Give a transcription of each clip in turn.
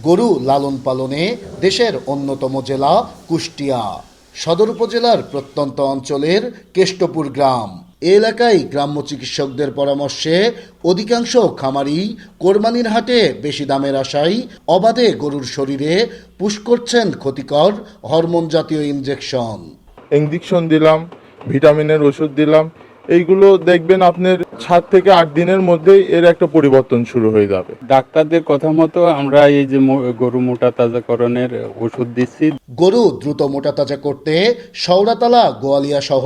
গরু লালন পালনে দেশের অন্যতম জেলা কুষ্টিয়া। সদর উপজেলার প্রত্যন্ত অঞ্চলের কেষ্টপুর গ্রাম এলাকায় গ্রাম্য চিকিৎসকদের পরামর্শে অধিকাংশ খামারি কোরবানির হাটে বেশি দামের আশায় অবাধে গরুর শরীরে পুশ করছেন ক্ষতিকর হরমোন জাতীয় ইঞ্জেকশন দিলাম, ভিটামিনের ওষুধ দিলাম। এইগুলো দেখবেন আপনার 7 থেকে 8 দিনের মধ্যেই এর একটা পরিবর্তন শুরু হয়ে যাবে। ডাক্তারদের কথা মতো আমরা এই যে গরু মোটা তাজাকরণের ওষুধ দিচ্ছি। গরু দ্রুত মোটা তাজা করতে শওড়াতলা, গোয়ালিয়া সহ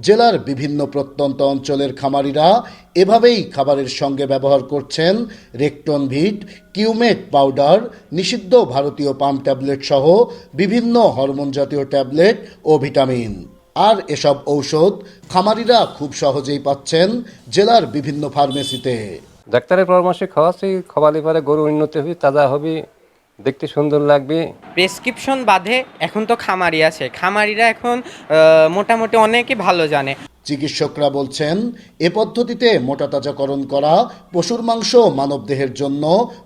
জেলার বিভিন্ন প্রত্যন্ত অঞ্চলের খামারিরা এভাবেই খাবারের সঙ্গে ব্যবহার করছেন রেকটন ভিট, কিউমেট পাউডার, নিষিদ্ধ ভারতীয় পাম ট্যাবলেট সহ বিভিন্ন হরমোন জাতীয় ট্যাবলেট ও ভিটামিন। আর এসব ঔষধ খামারিরা খুব সহজেই পাচ্ছেন জেলার বিভিন্ন ফার্মেসিতে। ডাক্তারের পরামর্শে খাওয়াচ্ছি, খাওয়ালে পরে গরু উন্নতি হবে, তাজা হবে, দেখতে সুন্দর লাগবে। প্রেসক্রিপশন বাদে এখন তো খামারি আছে, খামারিরা এখন মোটামুটি অনেকেই ভালো জানে। চিকিৎসকরা বলছেন এ পদ্ধতিতে মোটা তাজাকরণ করা পশুর মাংস মানবদেহের জন্য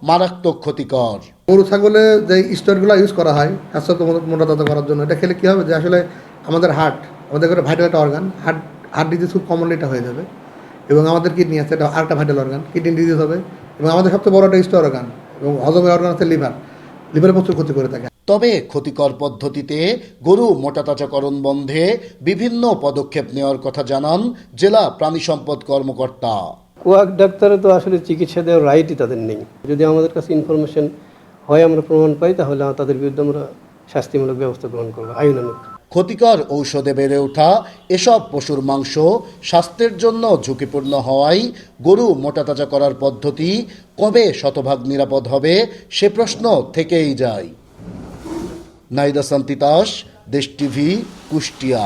মারাত্মক ক্ষতিকর। গরু ছাগলে যে স্টেরয়েডগুলো ইউজ করা হয় স্বাস্থ্য মোটা তাজা করার জন্য, এটা খেলে কী হবে যে আসলে আমাদের আমাদের ঘরে ভাইটাল একটা অর্গান, হার্ট ডিজিজ খুব কমনলি এটা হয়ে যাবে। এবং আমাদের কিডনি আছে, এটা আরেকটা ভাইটাল অর্গান, কিডনি ডিজিজ হবে। এবং আমাদের সবচেয়ে বড় একটা স্টোর অর্গান এবং হজমের অর্গান আছে লিভারে প্রচুর ক্ষতি করে থাকে। তবে ক্ষতিকর পদ্ধতিতে গরু মোটা তাজাকরণ বন্ধে বিভিন্ন পদক্ষেপ নেওয়ার কথা জানান জেলা প্রাণী সম্পদ কর্মকর্তা। কোয়াক ডাক্তারে তো আসলে চিকিৎসা দেওয়ার রাইটই তাদের নেই। যদি আমাদের কাছে ইনফরমেশন হয়, আমরা প্রমাণ পাই, তাহলে তাদের বিরুদ্ধে আমরা শাস্তিমূলক ব্যবস্থা গ্রহণ করবো, আইনানুগ। ক্ষতিকর ঔষধে বেড়ে ওঠা এসব পশুর মাংস স্বাস্থ্যের জন্য ঝুঁকিপূর্ণ হওয়ায় গরু মোটা তাজা করার পদ্ধতি কবে শতভাগ নিরাপদ হবে সে প্রশ্ন থেকেই যায়। নাইদা সান্তিতাস, দেশ টিভি, কুষ্টিয়া।